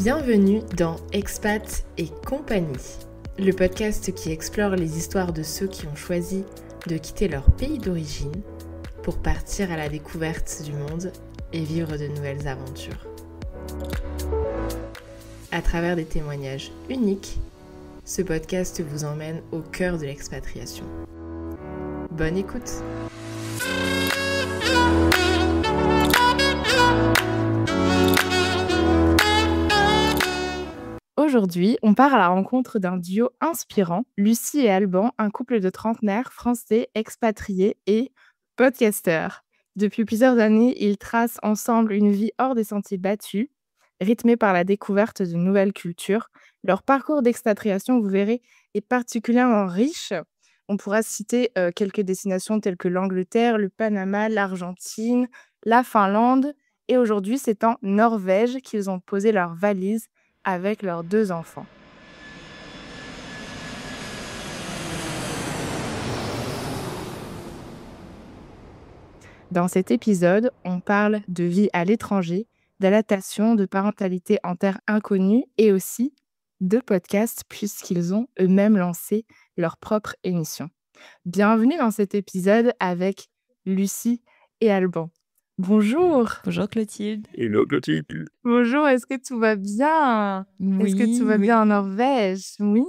Bienvenue dans Expat et compagnie, le podcast qui explore les histoires de ceux qui ont choisi de quitter leur pays d'origine pour partir à la découverte du monde et vivre de nouvelles aventures. À travers des témoignages uniques, ce podcast vous emmène au cœur de l'expatriation. Bonne écoute! Aujourd'hui, on part à la rencontre d'un duo inspirant, Lucie et Alban, un couple de trentenaires français expatriés et podcasteurs. Depuis plusieurs années, ils tracent ensemble une vie hors des sentiers battus, rythmée par la découverte de nouvelles cultures. Leur parcours d'expatriation, vous verrez, est particulièrement riche. On pourra citer quelques destinations telles que l'Angleterre, le Panama, l'Argentine, la Finlande. Et aujourd'hui, c'est en Norvège qu'ils ont posé leurs valises avec leurs 2 enfants. Dans cet épisode, on parle de vie à l'étranger, d'adaptation, de parentalité en terre inconnue et aussi de podcasts puisqu'ils ont eux-mêmes lancé leur propre émission. Bienvenue dans cet épisode avec Lucie et Alban. Bonjour. Bonjour Clotilde. Hello Clotilde. Bonjour, est-ce que tout va bien? Est-ce que tout va bien en Norvège? Oui.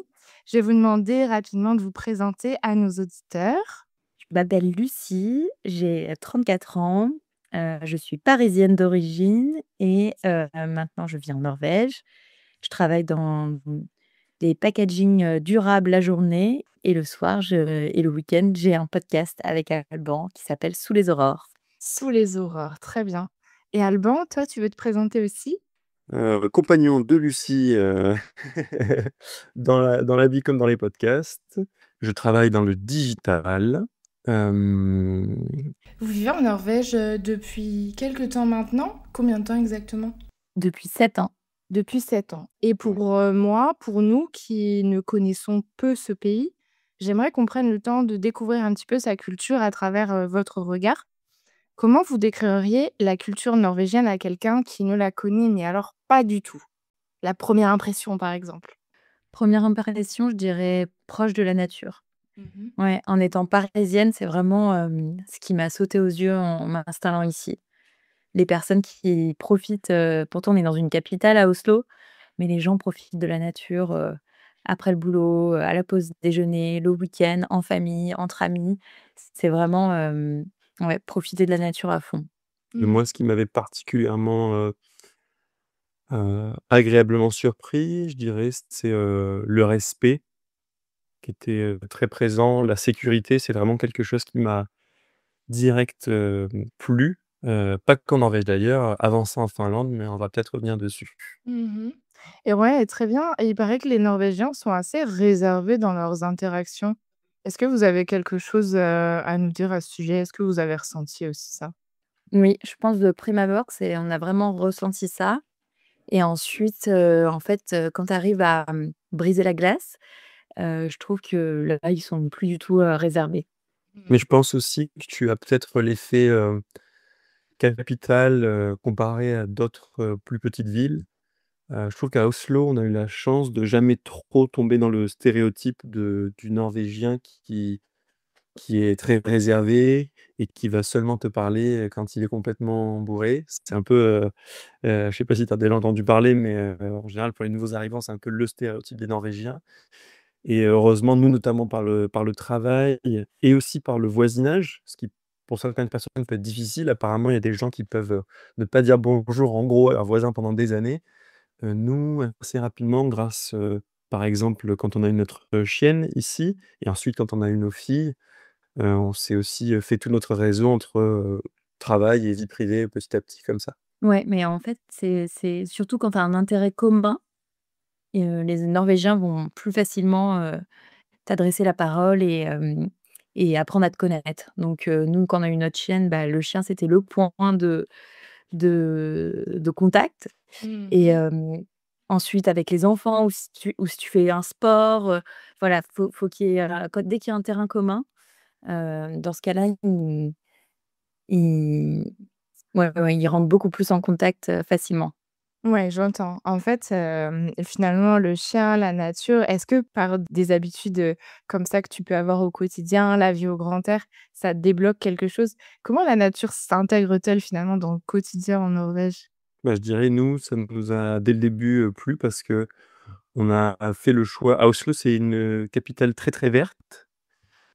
Je vais vous demander rapidement de vous présenter à nos auditeurs. Je m'appelle Lucie, j'ai 34 ans, je suis parisienne d'origine et maintenant je vis en Norvège. Je travaille dans des packaging durables la journée et le soir et le week-end, j'ai un podcast avec Alban qui s'appelle Sous les aurores. Sous les aurores, très bien. Et Alban, toi, tu veux te présenter aussi? Compagnon de Lucie dans la vie comme dans les podcasts. Je travaille dans le digital. Vous vivez en Norvège depuis quelques temps maintenant? Combien de temps exactement? Depuis 7 ans. Depuis 7 ans. Et pour moi, pour nous qui ne connaissons peu ce pays, j'aimerais qu'on prenne le temps de découvrir un petit peu sa culture à travers votre regard. Comment vous décririez la culture norvégienne à quelqu'un qui ne la connaît, mais alors pas du tout? La première impression, par exemple. Première impression, je dirais proche de la nature. Mmh. Ouais, en étant parisienne, c'est vraiment ce qui m'a sauté aux yeux en m'installant ici. Les personnes qui profitent, pourtant on est dans une capitale à Oslo, mais les gens profitent de la nature après le boulot, à la pause déjeuner, le week-end, en famille, entre amis. C'est vraiment ouais, profiter de la nature à fond. Moi, ce qui m'avait particulièrement agréablement surpris, je dirais, c'est le respect qui était très présent. La sécurité, c'est vraiment quelque chose qui m'a direct plu. Pas qu'en Norvège d'ailleurs, avant ça en Finlande, mais on va peut-être revenir dessus. Mmh. Et ouais, très bien. Et il paraît que les Norvégiens sont assez réservés dans leurs interactions. Est-ce que vous avez quelque chose à nous dire à ce sujet? Est-ce que vous avez ressenti aussi ça? Oui, je pense de prime abord, on a vraiment ressenti ça. Et ensuite, en fait, quand tu arrives à briser la glace, je trouve que là, ils sont plus du tout réservés. Mais je pense aussi que tu as peut-être l'effet capitale comparé à d'autres plus petites villes. Je trouve qu'à Oslo, on a eu la chance de jamais trop tomber dans le stéréotype du Norvégien qui est très réservé et qui va seulement te parler quand il est complètement bourré. C'est un peu, je sais pas si tu as déjà entendu parler, mais en général, pour les nouveaux arrivants, c'est un peu le stéréotype des Norvégiens. Et heureusement, nous, notamment par le travail et aussi par le voisinage, ce qui, pour certaines personnes, peut être difficile. Apparemment, il y a des gens qui peuvent ne pas dire bonjour, en gros, à leurs voisins pendant des années. Nous, assez rapidement, grâce, par exemple, quand on a eu notre chienne ici et ensuite quand on a eu nos filles, on s'est aussi fait tout notre réseau entre travail et vie privée petit à petit comme ça. Ouais, mais en fait, c'est surtout quand tu as un intérêt commun et les Norvégiens vont plus facilement, t'adresser la parole et apprendre à te connaître. Donc nous, quand on a eu notre chienne, bah, le chien, c'était le point de contact et Mmh. ensuite avec les enfants ou si tu fais un sport, voilà, faut qu'il y ait, dès qu'il y a un terrain commun, dans ce cas-là, ils ouais, ouais, ils rentrent beaucoup plus en contact, facilement. Ouais, j'entends. En fait, finalement, le chien, la nature, est-ce que par des habitudes, comme ça que tu peux avoir au quotidien, la vie au grand air, ça débloque quelque chose? Comment la nature s'intègre-t-elle finalement dans le quotidien en Norvège? Bah, je dirais nous, ça nous a dès le début, plu parce qu'on a fait le choix Oslo, c'est une, capitale très, très verte.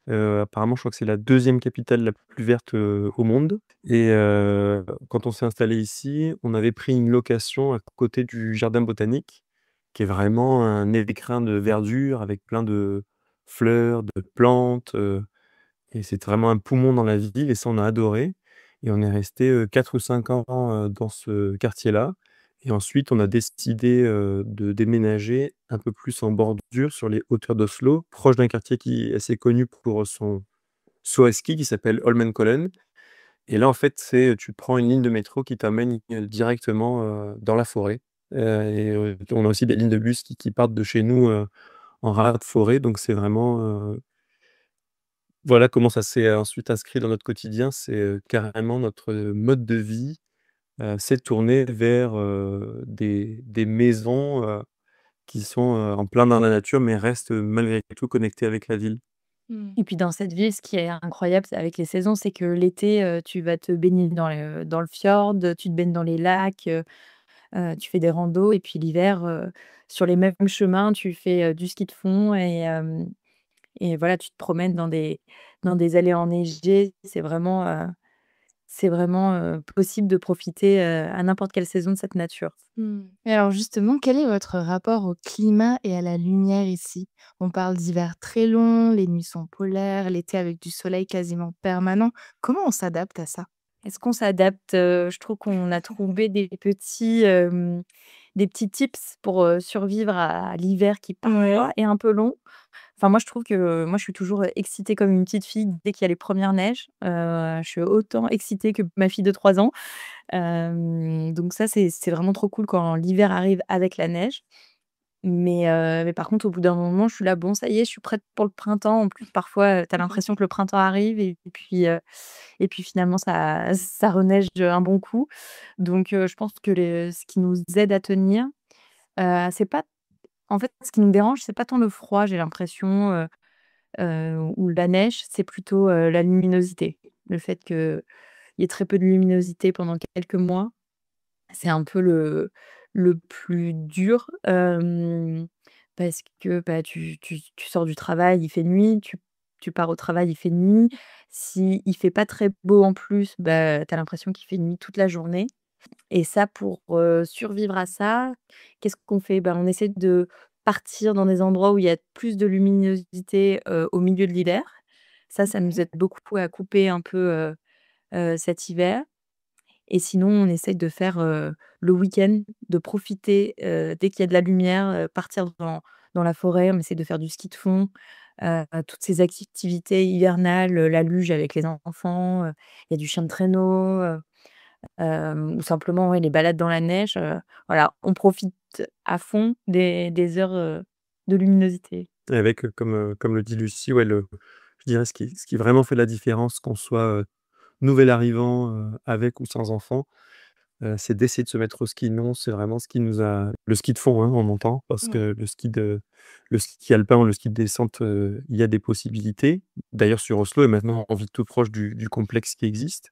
Apparemment, je crois que c'est la deuxième capitale la plus verte, au monde et quand on s'est installé ici, on avait pris une location à côté du jardin botanique, qui est vraiment un écrin de verdure avec plein de fleurs, de plantes, et c'est vraiment un poumon dans la ville et ça, on a adoré et on est resté, 4 ou 5 ans, dans ce quartier-là et ensuite on a décidé, de déménager un peu plus en bordure sur les hauteurs d'Oslo, proche d'un quartier qui est assez connu pour son saut à ski qui s'appelle Holmenkollen et là, en fait, tu prends une ligne de métro qui t'amène, directement, dans la forêt, et on a aussi des lignes de bus qui partent de chez nous, en ras de forêt donc c'est vraiment, voilà comment ça s'est ensuite inscrit dans notre quotidien. C'est, carrément notre, mode de vie, s'est tourné vers, des maisons, qui sont, en plein dans la nature, mais restent, malgré tout connectées avec la ville. Mmh. Et puis dans cette ville, ce qui est incroyable c'est avec les saisons, c'est que l'été, tu vas te baigner dans le fjord, tu te baignes dans les lacs, tu fais des randos et puis l'hiver, sur les mêmes chemins, tu fais, du ski de fond et voilà, tu te promènes dans des allées enneigées. C'est vraiment, possible de profiter, à n'importe quelle saison de cette nature. Mmh. Et alors justement, quel est votre rapport au climat et à la lumière ici? On parle d'hiver très long, les nuits sont polaires, l'été avec du soleil quasiment permanent. Comment on s'adapte à ça? Est-ce qu'on s'adapte? Je trouve qu'on a trouvé des petits tips pour, survivre à l'hiver qui Ouais. parfois est un peu long. Enfin, moi, je trouve que moi, je suis toujours, excitée comme une petite fille dès qu'il y a les premières neiges. Je suis autant excitée que ma fille de 3 ans. Donc ça, c'est vraiment trop cool quand l'hiver arrive avec la neige. Mais par contre, au bout d'un moment, je suis là: «Bon, ça y est, je suis prête pour le printemps». En plus, parfois, tu as l'impression que le printemps arrive et puis finalement ça reneige, un bon coup. Donc je pense que ce qui nous aide à tenir, c'est pas en fait, ce qui nous dérange, c'est pas tant le froid, j'ai l'impression, ou la neige, c'est plutôt, la luminosité. Le fait qu'il y ait très peu de luminosité pendant quelques mois, c'est un peu le plus dur, parce que, bah, tu sors du travail, il fait nuit, tu pars au travail, il fait nuit. S'il fait pas très beau en plus, bah, tu as l'impression qu'il fait nuit toute la journée et ça pour, survivre à ça, qu'est-ce qu'on fait? Ben, on essaie de partir dans des endroits où il y a plus de luminosité, au milieu de l'hiver. Ça nous Ouais. aide beaucoup à couper un peu, cet hiver. Et sinon, on essaye de faire, le week-end, de profiter, dès qu'il y a de la lumière, partir dans la forêt. On essaie de faire du ski de fond, toutes ces activités hivernales, la luge avec les enfants, il y a du chien de traîneau, ou simplement, ouais, les balades dans la neige, voilà, on profite à fond des heures, de luminosité. Et avec, comme le dit Lucie, ouais, je dirais ce qui vraiment fait la différence, qu'on soit, nouvel arrivant, avec ou sans enfant, c'est d'essayer de se mettre au ski. Non, c'est vraiment ce qui nous a le ski de fond, hein, on entend, parce Ouais. que le ski alpin ou le ski de descente, il y a des possibilités. D'ailleurs sur Oslo et maintenant on vit tout proche du complexe qui existe.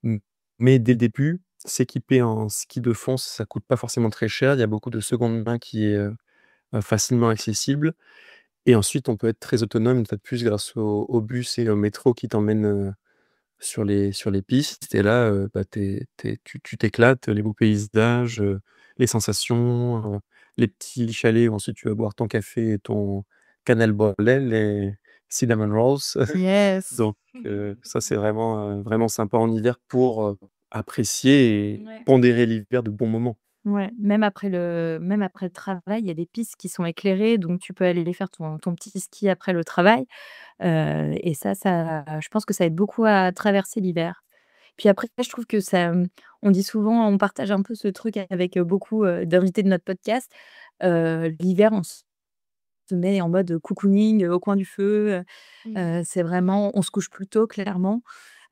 Mmh, mais dès le début, s'équiper en ski de fond, ça coûte pas forcément très cher. Il y a beaucoup de seconde main qui est, facilement accessible et ensuite on peut être très autonome une fois de plus grâce au bus et au métro qui t'emmènent, sur les pistes et là, bah, tu t'éclates, les beaux paysages, les sensations, les petits chalets où ensuite tu vas boire ton café et ton kanelbolle, les cinnamon rolls. Yes. Donc ça c'est vraiment, vraiment sympa en hiver pour, apprécier et Ouais. pondérer l'hiver de bons moments. Ouais, même après le travail, il y a des pistes qui sont éclairées, donc tu peux aller faire ton petit ski après le travail, et ça je pense que ça aide beaucoup à traverser l'hiver. Puis après, je trouve que ça, on dit souvent, on partage un peu ce truc avec, beaucoup, d'invités de notre podcast. L'hiver, on se met en mode cocooning, au coin du feu, Mmh. c'est vraiment on se couche plus tôt clairement,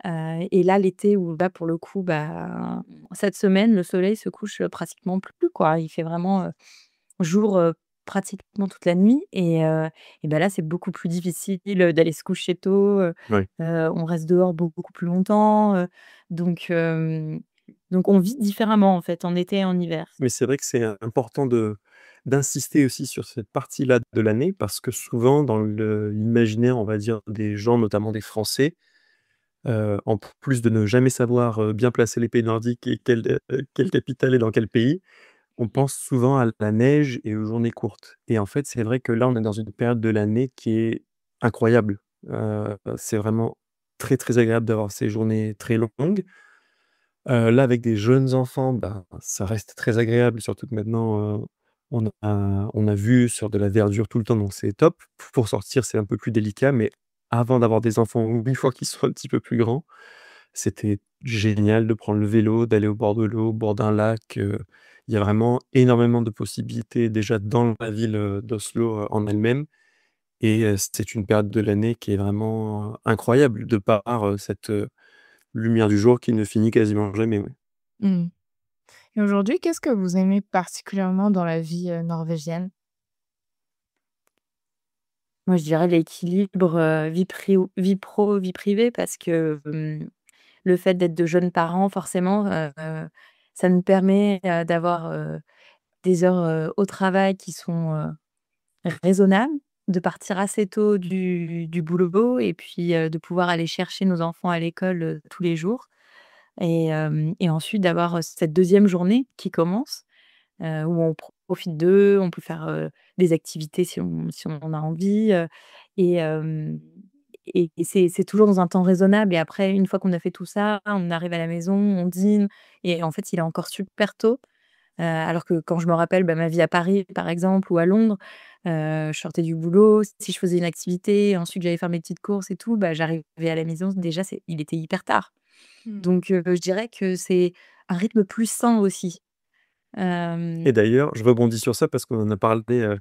Et là, l'été où là, pour le coup, bah, cette semaine, le soleil se couche, pratiquement plus, quoi. Il fait vraiment, jour, pratiquement toute la nuit et bah, là, c'est beaucoup plus difficile, d'aller se coucher tôt, Ouais. on reste dehors beaucoup plus longtemps, donc donc on vit différemment, en fait, en été et en hiver. Mais c'est vrai que c'est important d'insister aussi sur cette partie-là de l'année parce que souvent dans l'imaginaire, on va dire, des gens, notamment des Français, en plus de ne jamais savoir, bien placer les pays nordiques et quelle capitale est dans quel pays, on pense souvent à la neige et aux journées courtes et en fait, c'est vrai que là, on est dans une période de l'année qui est incroyable. C'est vraiment très, très agréable d'avoir ces journées très longues. Là, avec des jeunes enfants, ben, ça reste très agréable, surtout que maintenant, on a vu sur de la verdure tout le temps, donc c'est top. Pour sortir, c'est un peu plus délicat, mais avant d'avoir des enfants ou une fois qu'ils sont un petit peu plus grands, c'était génial de prendre le vélo, d'aller au bord de l'eau, au bord d'un lac, il y a vraiment énormément de possibilités déjà dans la ville, d'Oslo, en elle-même et c'est une période de l'année qui est vraiment incroyable de par, cette, lumière du jour qui ne finit quasiment jamais, ouais. Mmh. Et aujourd'hui, qu'est-ce que vous aimez particulièrement dans la vie, norvégienne? Moi, je dirais l'équilibre, vie pro, vie privée parce que, le fait d'être de jeunes parents forcément, ça nous permet, d'avoir, des heures, au travail qui sont, raisonnables, de partir assez tôt du boulot et puis, de pouvoir aller chercher nos enfants à l'école, tous les jours et ensuite d'avoir, cette deuxième journée qui commence, où on profite d'eux, on peut faire, des activités si on en a envie, et hem et c'est toujours dans un temps raisonnable et après une fois qu'on a fait tout ça, on arrive à la maison, on dîne et en fait, il est encore super tôt. Alors que quand je me rappelle, bah, ma vie à Paris, par exemple, ou à Londres, je sortais du boulot, si je faisais une activité, ensuite j'allais faire mes petites courses et tout, bah, j'arrivais à la maison, déjà il était hyper tard. Mmh. Donc je dirais que c'est un rythme plus sain aussi. Hem, Et d'ailleurs, je rebondis sur ça parce qu'on en a parlé,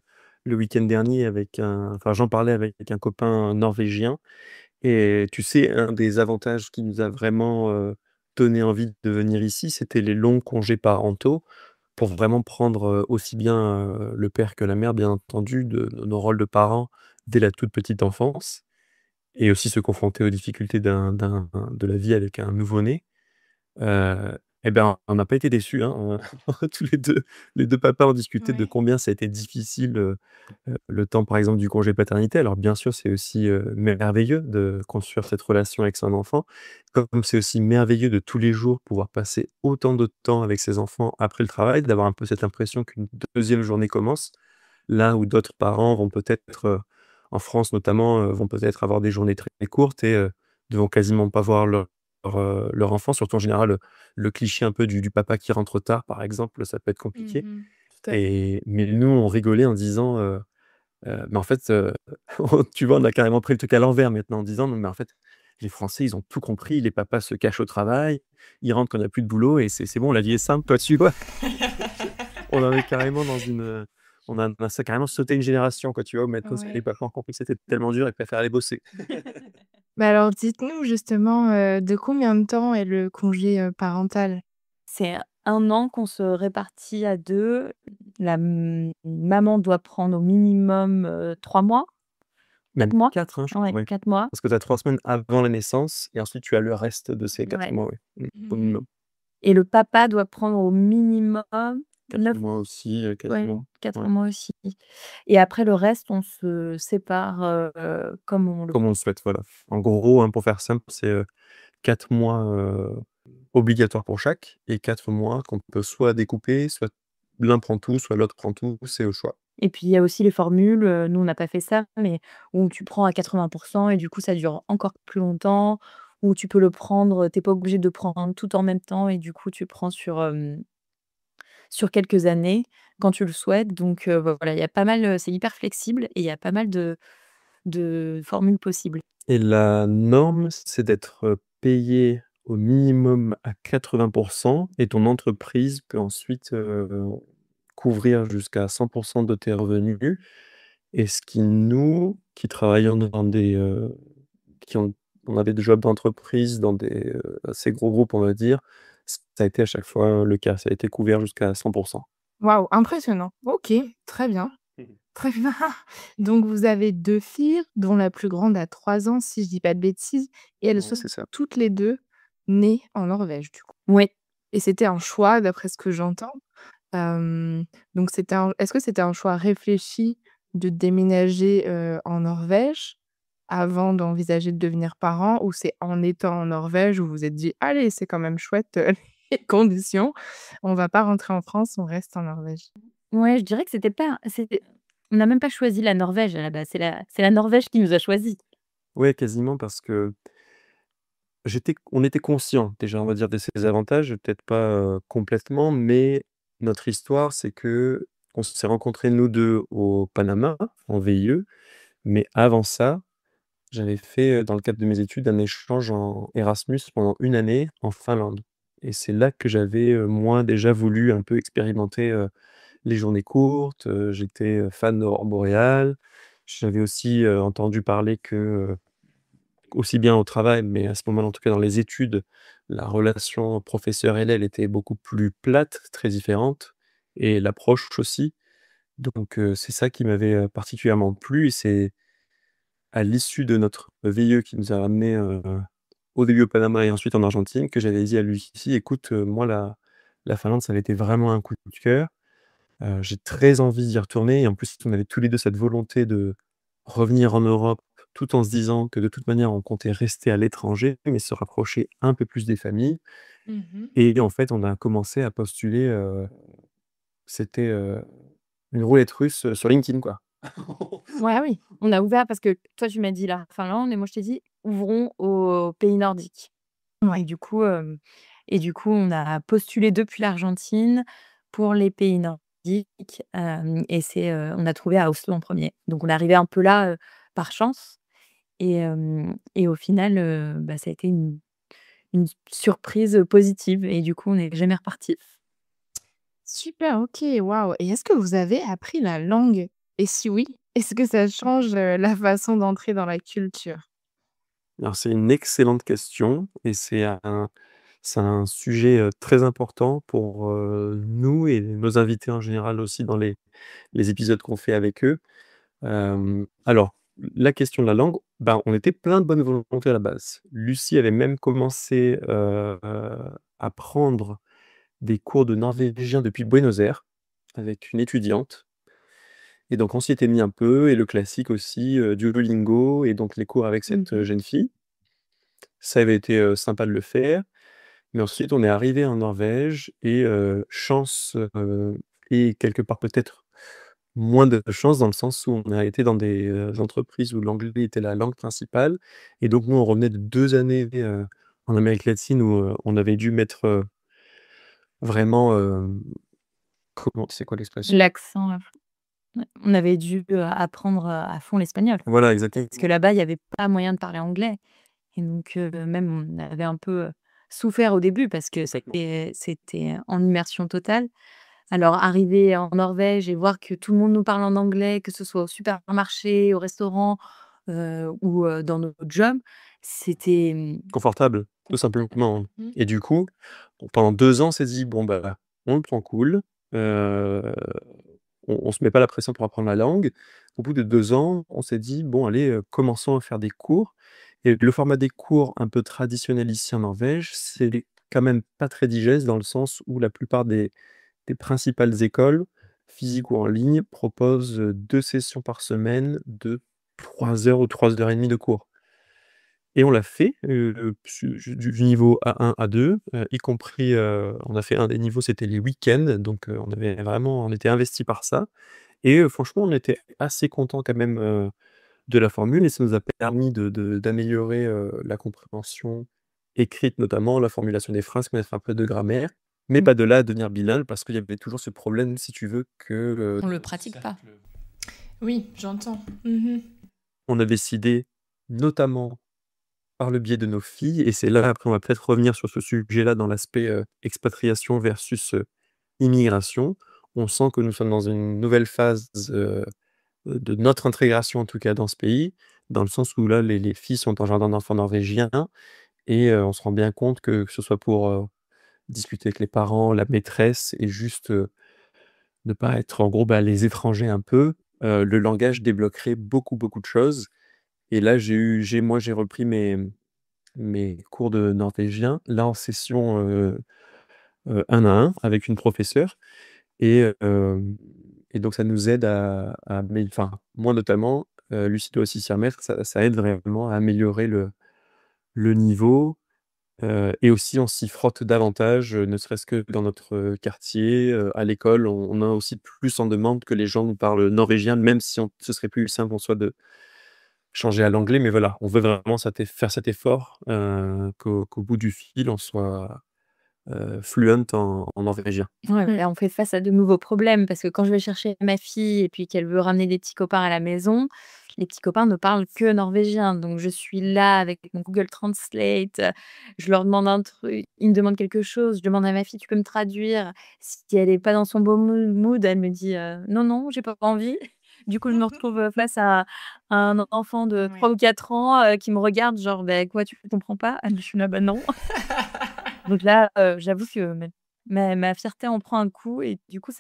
le week-end dernier j'en parlais avec un copain norvégien et tu sais, un des avantages qui nous a vraiment, donné envie de venir ici, c'était les longs congés parentaux pour vraiment prendre, aussi bien, le père que la mère, bien entendu, de nos rôles de parents dès la toute petite enfance et aussi se confronter aux difficultés de la vie avec un nouveau-né. Et ben, on n'a pas été déçus, hein, tous les 2 papas ont discuté de Ouais. combien ça a été difficile, le temps, par exemple, du congé paternité. Alors bien sûr, c'est aussi, merveilleux de construire cette relation avec son enfant, comme c'est aussi merveilleux de tous les jours pouvoir passer autant de temps avec ses enfants après le travail, d'avoir un peu cette impression qu'une deuxième journée commence. Là où d'autres parents vont peut-être, en France notamment, vont peut-être avoir des journées très courtes et ne vont quasiment pas voir leur enfant. Surtout en général, le cliché un peu du papa qui rentre tard, par exemple, ça peut être compliqué Mmh. Tout à fait. mais nous, on rigolait en disant, mais en fait, tu vois, on a carrément pris le truc à l'envers maintenant en disant: «Non, mais en fait, les Français, ils ont tout compris. Les papas se cachent au travail, ils rentrent quand il y a plus de boulot et c'est bon, la vie est simple, toi, tu vois?» On en est carrément dans on a ça carrément sauté une génération, quoi, tu vois? Où maintenant, c'est les Ouais. papas ont compris que c'était tellement dur et préfèrent aller bosser. Bah, alors dites-nous justement, de combien de temps est le congé, parental? c'est 1 an qu'on se répartit à 2. Maman doit prendre au minimum, 3 mois, 4 Même mois? 4, hein, je crois, Ouais, ouais. 4 mois. Parce que tu as 3 semaines avant la naissance et ensuite tu as le reste de ces 4 Ouais mois, ouais. Au Mmh. minimum. et le papa doit prendre au minimum 4 9, mois aussi, ouais, quasiment. 4 Ouais. mois aussi et après le reste, on se sépare, comme on le Comme on le souhaite, voilà. En gros, hein, pour faire simple, c'est, 4 mois, obligatoires pour chaque et 4 mois qu'on peut soit découper, soit l'un prend tout, soit l'autre prend tout, c'est au choix. et puis il y a aussi les formules, nous on n'a pas fait ça, mais où tu prends à 80 et du coup ça dure encore plus longtemps, où tu peux le prendre, tu es pas obligé de prendre tout en même temps et du coup tu prends sur quelques années quand tu le souhaites donc voilà, il y a pas mal, c'est hyper flexible et il y a pas mal de formules possibles. Et la norme, c'est d'être, payé au minimum à 80 et ton entreprise peut ensuite, couvrir jusqu'à 100 de tes revenus et ce qui nous, qui travaillons dans des, qui ont on avait des jobs d'entreprise dans des, assez gros groupes, on va dire, ça a été à chaque fois le cas. Ça a été couvert jusqu'à 100. Waouh, impressionnant. OK, très bien, très bien. Donc vous avez 2 filles, dont la plus grande a 3 ans, si je dis pas de bêtises, et elles Ouais, sont c'est ça. toutes les 2 nées en Norvège, du coup? Oui. Et c'était un choix d'après ce que j'entends? Hem, donc est-ce que c'était un choix réfléchi de déménager, en Norvège avant d'envisager de devenir parent, ou c'est en étant en Norvège où vous vous êtes dit: «Allez, c'est quand même chouette, les conditions, on va pas rentrer en France, on reste en Norvège»? Ouais, je dirais que c'était on n'a même pas choisi la Norvège à la base, c'est la Norvège qui nous a choisis. Ouais, quasiment parce que on était conscients déjà, on va dire, de ses avantages, peut-être pas, complètement, mais notre histoire, c'est que on s'est rencontrés nous 2 au Panama, en VIE, mais avant ça, j'avais fait, dans le cadre de mes études, un échange en Erasmus pendant 1 année en Finlande et c'est là que j'avais, moi, déjà voulu un peu expérimenter, les journées courtes, j'étais, fan d'aurores boréales. J'avais aussi, entendu parler que, aussi bien au travail, mais à ce moment-là, en tout cas dans les études, la relation professeur-élève était beaucoup plus plate, très différente et l'approche aussi. Donc c'est ça qui m'avait, particulièrement plu et c'est à l'issue de notre VIE qui nous a ramenés, au début au Panama et ensuite en Argentine, que j'avais dit à lui: «Si écoute, moi la Finlande, ça avait été vraiment un coup de cœur. J'ai très envie d'y retourner» et en plus, on avait tous les 2 cette volonté de revenir en Europe, tout en se disant que de toute manière, on comptait rester à l'étranger, mais se rapprocher un peu plus des familles Mmh. et en fait, on a commencé à postuler, c'était, une roulette russe, sur LinkedIn, quoi. Ouais, ah oui, on a ouvert parce que toi, tu m'as dit la Finlande et moi, je t'ai dit: «Ouvrons aux pays nordiques» et Ouais. du coup, on a postulé depuis l'Argentine pour les pays nordiques, et on a trouvé à Oslo en premier. Donc on est arrivé un peu là, par chance et au final, ça a été une surprise, positive et du coup, on n'est jamais repartis. Super, OK, waouh, et est-ce que vous avez appris la langue? Et si oui, est-ce que ça change, la façon d'entrer dans la culture? Alors c'est une excellente question et c'est un sujet, très important pour, nous et nos invités en général aussi dans les épisodes qu'on fait avec eux. Alors, la question de la langue, ben, on était plein de bonne volonté à la base. Lucie avait même commencé, à prendre des cours de norvégien depuis Buenos Aires avec une étudiante et donc on s'y était mis un peu et le classique aussi, Duolingo et donc les cours avec cette, Mmh. jeune fille. Ça avait été, sympa de le faire. Mais ensuite, on est arrivé en Norvège et chance, et quelque part peut-être moins de chance dans le sens où on a été dans des, entreprises où l'anglais était la langue principale et donc nous, on revenait de 2 années, en Amérique latine où, on avait dû mettre, vraiment, comment c'est quoi l'expression? L'accent, ouais, on avait dû, apprendre, à fond l'espagnol Voilà, parce que exactement. là-bas, il y avait pas moyen de parler anglais et donc même on avait un peu, souffert au début parce que Complètement. c'était en immersion totale. Alors arriver en Norvège et voir que tout le monde nous parle en anglais, que ce soit au supermarché, au restaurant, ou dans nos jobs, c'était, Confortable, tout simplement Mmh. et du coup, pendant 2 ans, on s'est dit: «Bon, bah, on le prend cool, heu, on se met pas la pression pour apprendre la langue». Au bout de 2 ans, on s'est dit: «Bon allez, commençons à faire des cours» et le format des cours un peu traditionnel ici en Norvège, c'est quand même pas très digeste dans le sens où la plupart des principales écoles, physiques ou en ligne, proposent, 2 sessions par semaine de 3 heures ou 3 heures et demie de cours. Et on l'a fait, du niveau A1, A2, y compris, on a fait un des niveaux, c'était les week-ends, donc on était investis par ça et franchement, on était assez contents quand même, de la formule et ça nous a permis d'améliorer, la compréhension écrite notamment, la formulation des phrases, connaître un peu de grammaire, mais Mmh. pas de là à devenir bilingue parce qu'il y avait toujours ce problème, si tu veux, que, on le dans ce pratique pas. cercle Oui, j'entends. Mmh. on a décidé, notamment par le biais de nos filles et c'est là, après on va peut-être revenir sur ce sujet-là dans l'aspect, expatriation versus, immigration. On sent que nous sommes dans une nouvelle phase, de notre intégration en tout cas dans ce pays, dans le sens où là, les filles sont en jardin d'enfants norvégien et on se rend bien compte que ce soit pour, discuter avec les parents, la maîtresse et juste, ne pas être en gros, bah, les étrangers un peu, le langage débloquerait beaucoup, beaucoup de choses et là, j'ai repris mes cours de norvégien, là en session, 1 à 1 avec une professeure et donc ça nous aide à enfin, moi notamment, Lucie doit aussi s'y remettre, ça aide vraiment à améliorer le niveau, et aussi on s'y frotte davantage, ne serait-ce que dans notre, quartier, à l'école, on a aussi plus en demande que les gens nous parlent norvégien, même si ce serait plus simple en soi de changer à l'anglais, mais voilà, on veut vraiment faire cet effort, qu'au bout du fil, on soit, fluent en norvégien. Ouais, là, on fait face à de nouveaux problèmes parce que quand je vais chercher ma fille et puis qu'elle veut ramener des petits copains à la maison, les petits copains ne parlent que norvégien. Donc je suis là avec mon Google Translate, je leur demande un truc, ils me demandent quelque chose, je demande à ma fille: «Tu peux me traduire?» Si elle est pas dans son bon mood, elle me dit: «Non, non, j'ai pas envie». Du coup, je me retrouve, face à un enfant de 3 Ouais. ou 4 ans, qui me regarde genre: «Beh, quoi, tu comprends pas?» Je suis là: «Bah, non». Donc là, j'avoue que ma fierté en prend un coup et du coup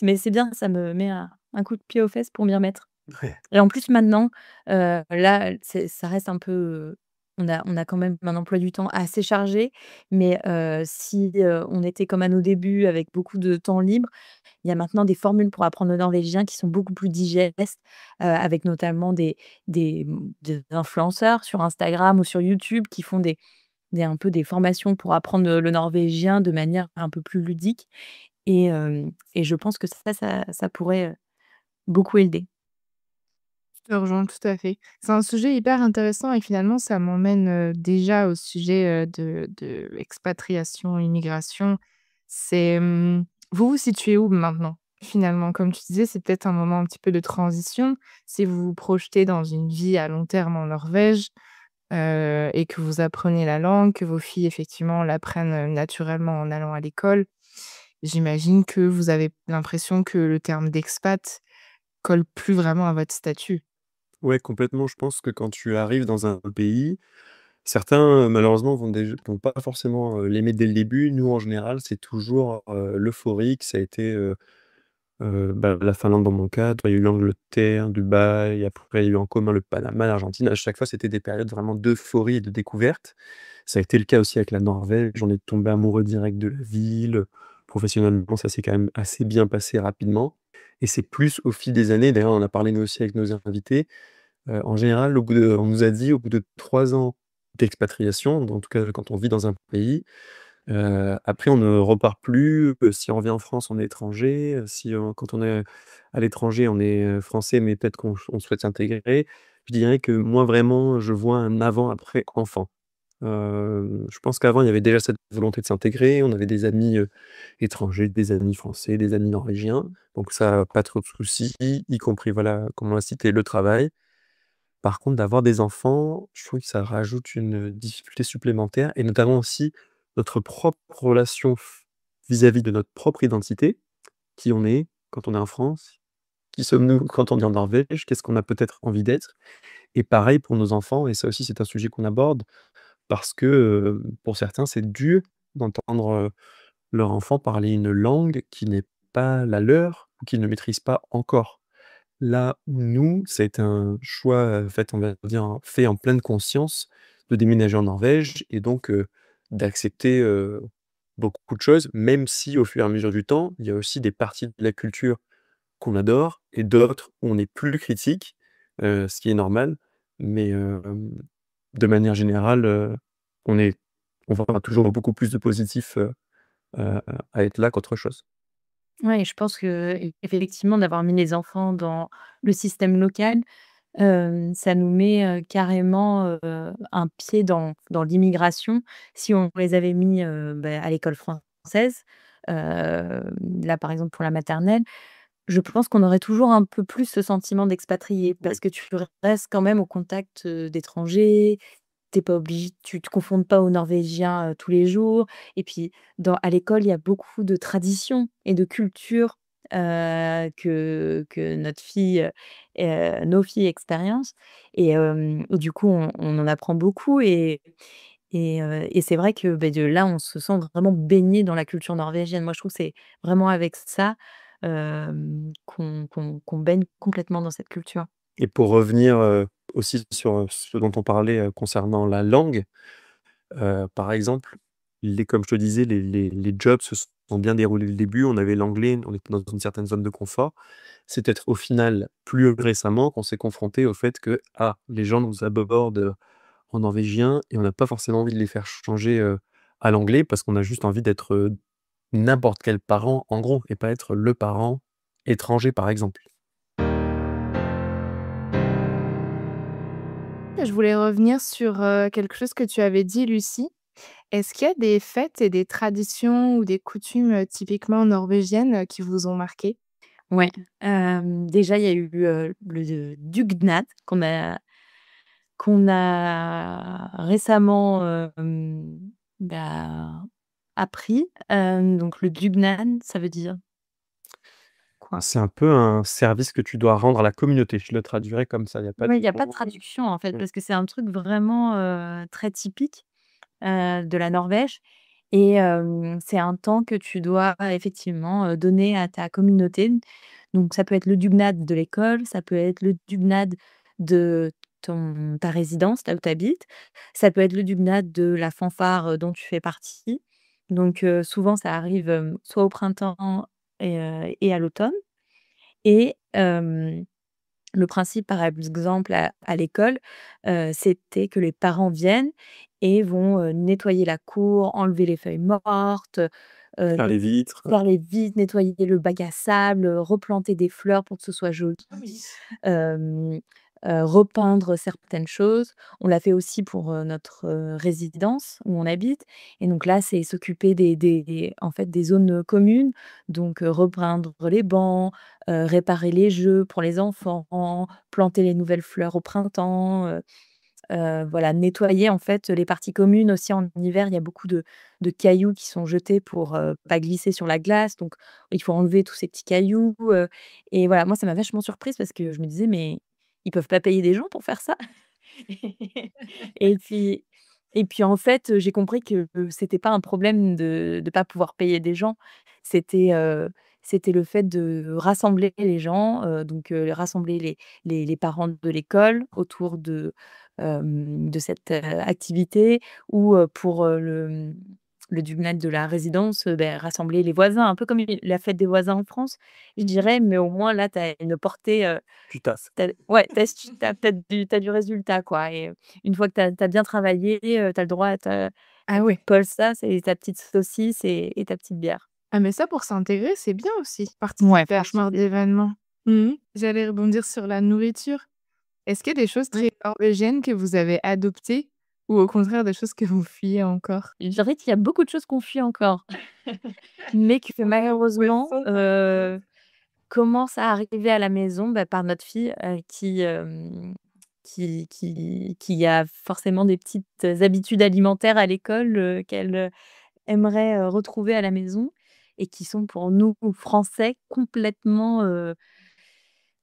mais c'est bien, ça me met un coup de pied aux fesses pour m'y remettre Ouais. et en plus maintenant, là, ça reste un peu, on a quand même un emploi du temps assez chargé, mais si, on était comme à nos débuts avec beaucoup de temps libre, il y a maintenant des formules pour apprendre le norvégien qui sont beaucoup plus digestes, avec notamment des influenceurs sur Instagram ou sur YouTube qui font des formations pour apprendre, le norvégien de manière un peu plus ludique et je pense que ça pourrait, beaucoup aider. Je te rejoins tout à fait. C'est un sujet hyper intéressant et finalement, ça m'emmène, déjà au sujet, de expatriation, immigration. C'est, vous vous situez où maintenant, finalement? Comme tu disais, c'est peut-être un moment un petit peu de transition. Si vous vous projetez dans une vie à long terme en Norvège, et que vous apprenez la langue, que vos filles effectivement l'apprennent, naturellement en allant à l'école, j'imagine que vous avez l'impression que le terme d'expat colle plus vraiment à votre statut. Ouais, complètement, je pense que quand tu arrives dans un pays, certains, malheureusement vont pas forcément, l'aimer dès le début. Nous, en général, c'est toujours, l'euphorique. Ça a été, bah, la Finlande dans mon cas, il y a eu l'Angleterre, Dubaï, après il y a eu en commun le Panama, l'Argentine. À chaque fois, c'était des périodes vraiment d'euphorie et de découverte. Ça a été le cas aussi avec la Norvège. On est tombé amoureux direct de la ville. Professionnellement, ça s'est quand même assez bien passé rapidement et c'est plus au fil des années, d'ailleurs, on en a parlé nous aussi avec nos invités, en général, on nous a dit au bout de 3 ans d'expatriation, en tout cas quand on vit dans un pays, après on ne repart plus, si on revient en France, on est étranger, si, quand on est à l'étranger, on est, français, mais peut-être on souhaite s'intégrer. Je dirais que moi vraiment, je vois un avant-après enfant. Je pense qu'avant, il y avait déjà cette volonté de s'intégrer, on avait des amis, étrangers, des amis français, des amis norvégiens, donc ça, pas trop de soucis, y compris voilà, comme on l'a cité, le travail. Par contre, d'avoir des enfants, je trouve que ça rajoute une difficulté supplémentaire et notamment aussi notre propre relation vis-à-vis de notre propre identité. Qui on est quand on est en France? Qui sommes-nous quand on est en Norvège? Qu'est-ce qu'on a peut-être envie d'être? Et pareil pour nos enfants et ça aussi c'est un sujet qu'on aborde parce que, pour certains, c'est dur d'entendre, leur enfant parler une langue qui n'est pas la leur ou qu'ils ne maîtrisent pas encore. Là où nous, ça a été un choix, fait, on va dire, fait en pleine conscience de déménager en Norvège et donc d'accepter, beaucoup de choses, même si au fur et à mesure du temps, il y a aussi des parties de la culture qu'on adore et d'autres où on est plus critique, ce qui est normal. Mais de manière générale, on est on voit toujours beaucoup plus de positif, à être là qu'autre chose. Ouais, je pense qu'effectivement d'avoir mis les enfants dans le système local, ça nous met, carrément, un pied dans l'immigration. Si on les avait mis, à l'école française, là, par exemple, pour la maternelle, je pense qu'on aurait toujours un peu plus ce sentiment d'expatrié Oui. parce que tu restes quand même au contact, d'étrangers. T'es pas obligé tu te confrontes pas aux Norvégiens, tous les jours et puis à l'école, il y a beaucoup de traditions et de culture que nos filles expérimentent et du coup, on en apprend beaucoup et c'est vrai que, beh, de là, on se sent vraiment baigné dans la culture norvégienne. Moi, je trouve que c'est vraiment avec ça, qu'on baigne complètement dans cette culture. Et pour revenir, aussi sur, ce dont on parlait, concernant la langue, par exemple, comme je te disais, les jobs se sont bien déroulés dès le début. On avait l'anglais, on était dans une certaine zone de confort. C'est peut-être au final plus récemment qu'on s'est confronté au fait que, les gens nous abordent en norvégien et on n'a pas forcément envie de les faire changer, à l'anglais parce qu'on a juste envie d'être, n'importe quel parent en gros et pas être le parent étranger, par exemple. Je voulais revenir sur, quelque chose que tu avais dit, Lucie. Est-ce qu'il y a des fêtes et des traditions ou des coutumes, typiquement norvégiennes, qui vous ont marqué? Ouais, déjà, il y a eu, le dugnad qu'on a récemment, bah, appris. Donc le dugnad, ça veut dire quoi? C'est un peu un service que tu dois rendre à la communauté. Je le traduirais comme ça, il y a pas de Ouais, il y a pas de mot. traduction, en fait, Mmh. parce que c'est un truc vraiment, très typique, de la Norvège et c'est un temps que tu dois effectivement, donner à ta communauté. Donc ça peut être le dugnad de l'école, ça peut être le dugnad de ta résidence, là où tu habites, ça peut être le dugnad de la fanfare, dont tu fais partie. Donc souvent ça arrive, soit au printemps et à l'automne et le principe, par exemple, à l'école, c'était que les parents viennent et vont, nettoyer la cour, enlever les feuilles mortes, heu, Faire les vitres. faire les vitres, nettoyer le bac à sable, replanter des fleurs pour que ce soit joli, hem, repeindre certaines choses. On l'a fait aussi pour, notre, résidence où on habite et donc là, c'est s'occuper en fait, des zones, communes, donc repeindre les bancs, réparer les jeux pour les enfants, planter les nouvelles fleurs au printemps, voilà, nettoyer en fait, les parties communes aussi en hiver. Il y a beaucoup de cailloux qui sont jetés pour, pas glisser sur la glace, donc il faut enlever tous ces petits cailloux, et voilà, moi ça m'a vachement surprise parce que je me disais: «Mais ils peuvent pas payer des gens pour faire ça?» et puis en fait, j'ai compris que, c'était pas un problème de pas pouvoir payer des gens. C'était, c'était le fait de rassembler les gens, donc rassembler les parents de l'école autour de cette, activité ou, pour, le dugnad de la résidence, rassembler les voisins, un peu comme la fête des voisins en France, je dirais, mais au moins là, tu as une portée, Tu tasses. ouais, tu as peut-être du résultat, quoi et une fois que tu as bien travaillé, tu as le droit à ta Ah ouais. polsa, c'est ta petite saucisse et ta petite bière. Ah mais ça, pour s'intégrer, c'est bien aussi, Ouais, participer à ce genre franchement. d'événement. Mmh. J'allais rebondir sur la nourriture. Est-ce qu'il y a des choses Ouais. très norvégiennes que vous avez adoptées ou au contraire des choses que vous fuyez encore? Je dirais qu'il y a beaucoup de choses qu'on fuit encore, mais que malheureusement, commencent à arriver à la maison, par notre fille, qui a forcément des petites habitudes alimentaires à l'école, qu'elle, aimerait, retrouver à la maison et qui sont pour nous, Français, complètement,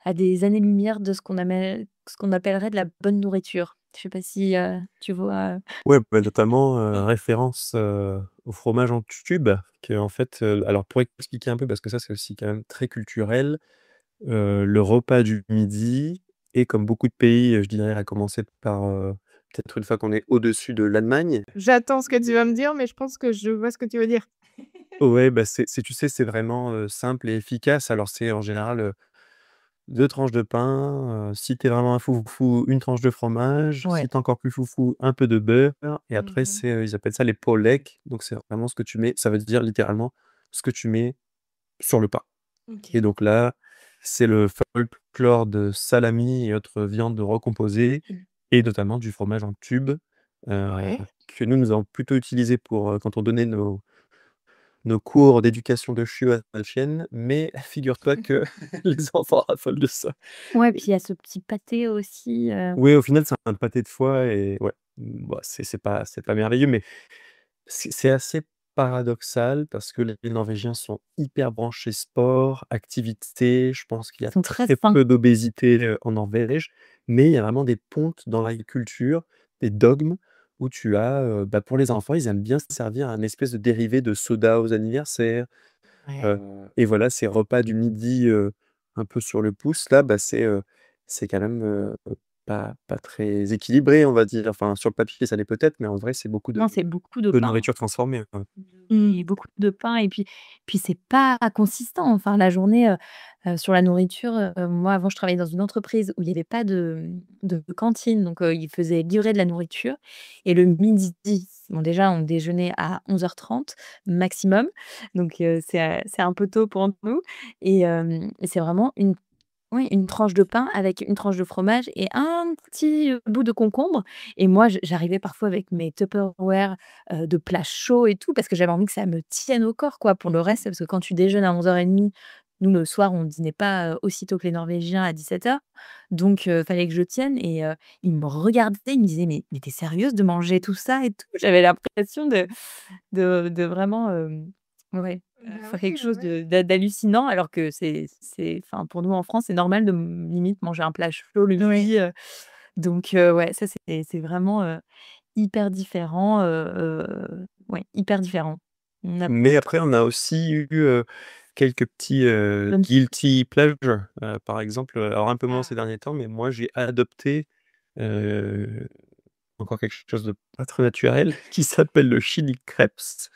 à des années-lumière de ce qu'on appellerait de la bonne nourriture. Je sais pas si, tu vois? Ouais, bah, notamment, référence, au fromage en tube qu'en fait, alors pour expliquer un peu parce que ça, c'est aussi quand même très culturel, le repas du midi et comme beaucoup de pays, je dirais à commencer par, peut-être une fois qu'on est au-dessus de l'Allemagne. J'attends ce que tu vas me dire, mais je pense que je vois ce que tu veux dire. Ouais, bah, tu sais, c'est vraiment, simple et efficace. Alors c'est en général, 2 tranches de pain, si tu es vraiment un foufou, une tranche de fromage, Ouais. si tu es encore plus foufou, un peu de beurre et après Mmh. c'est, ils appellent ça les pålegg, donc c'est vraiment ce que tu mets ça veut dire littéralement ce que tu mets sur le pain et OK. donc là, c'est le folklore de salami et autres viandes recomposées et notamment du fromage en tube, Ouais. que nous avons plutôt utilisé pour, quand on donnait nos cours d'éducation de chiot à la chienne, mais figure-toi que les enfants raffolent de ça. Ouais, puis il y a ce petit pâté aussi, Oui, au final, c'est un pâté de foie et ouais, bah, c'est pas merveilleux, mais c'est assez paradoxal parce que les Norvégiens sont hyper branchés sport, activité. Je pense qu'il y Ils a sont très très sains. peu d'obésité, en Norvège, mais il y a vraiment des pontes dans la culture, des dogmes où tu as, pour les enfants, ils aiment bien se servir un espèce de dérivé de soda aux anniversaires, Ouais. heu et voilà, ces repas du midi, un peu sur le pouce là, c'est quand même, pas très équilibré, on va dire. Enfin, sur le papier, ça l'est peut-être, mais en vrai, c'est beaucoup Non, c'est beaucoup de de pain. nourriture transformée, quoi. Mmh. Et beaucoup de pain et puis c'est pas consistant. Enfin, la journée, sur la nourriture, moi, avant, je travaillais dans une entreprise où il y avait pas de cantine, donc ils faisaient livrer de la nourriture et le midi, bon, déjà, on déjeunait à 11h30 maximum, donc c'est un peu tôt pour nous et c'est vraiment une tranche de pain avec une tranche de fromage et un petit, bout de concombre et moi, j'arrivais parfois avec mes Tupperware, de plats chauds et tout parce que j'avais envie que ça me tienne au corps, quoi, pour le reste. Parce que quand tu déjeunes à 11h30, nous, le soir, on dînait pas, aussitôt que les Norvégiens à 17h, donc fallait que je tienne et ils me regardaient, ils me disaient: «Mais tu es sérieuse de manger tout ça et tout?» J'avais l'impression de vraiment, ouais, Bah faire ouais, quelque chose ouais. d'hallucinant alors que c'est enfin, pour nous en France, c'est normal de limite manger un plat chaud le Oui. midi, donc ouais, ça c'est vraiment, hyper différent, ouais, hyper différent. On a Mais après, on a aussi eu, quelques petits, plein guilty pleasures. Par exemple, alors un peu moins Ah. ces derniers temps, mais moi j'ai adopté, heu, encore quelque chose de pas très naturel qui s'appelle le chili crepes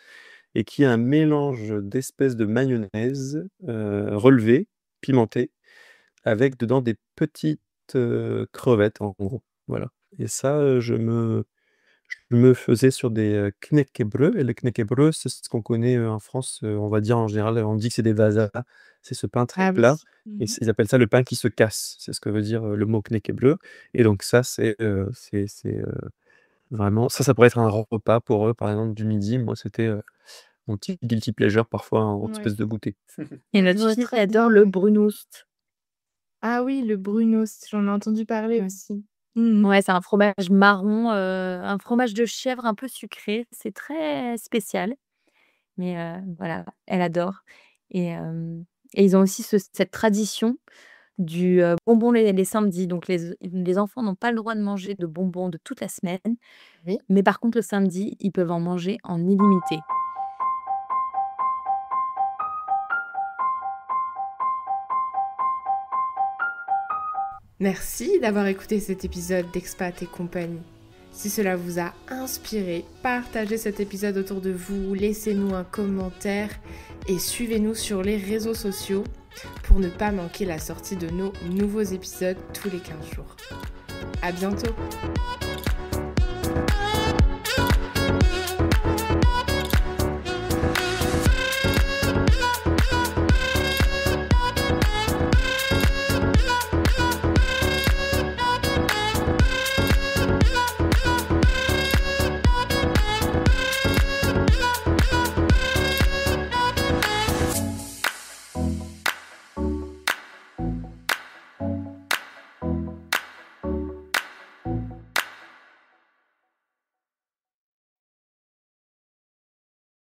et qui est un mélange d'espèces de mayonnaise, relevée, pimentée, avec dedans des petites, crevettes en gros, voilà et ça, je me faisais sur des, knäckebröd et le knäckebröd, c'est ce qu'on connaît, en France, on va dire en général, on dit que c'est des vasas. C'est ce pain très Ah oui. plat et Mmh. ils appellent ça le pain qui se casse. C'est ce que veut dire, le mot knäckebröd et donc ça, vraiment ça pourrait être un repas pour eux, par exemple, du midi. Moi, c'était, mon petit guilty pleasure parfois en Ouais. espèce de goûter. et Ça notre doit être fille très adore bon, le ouais. Brunost. Ah oui, le Brunost, j'en ai entendu parler aussi. Mmh. Ouais, c'est un fromage marron, un fromage de chèvre un peu sucré. C'est très spécial, mais voilà, elle adore et ils ont aussi cette tradition du, bonbon les samedis. Donc les enfants n'ont pas le droit de manger de bonbons de toute la semaine, Oui. mais par contre le samedi, ils peuvent en manger en illimité. Merci d'avoir écouté cet épisode d'Expat et compagnie. Si cela vous a inspiré, partagez cet épisode autour de vous, laissez-nous un commentaire et suivez-nous sur les réseaux sociaux pour ne pas manquer la sortie de nos nouveaux épisodes tous les 15 jours. À bientôt!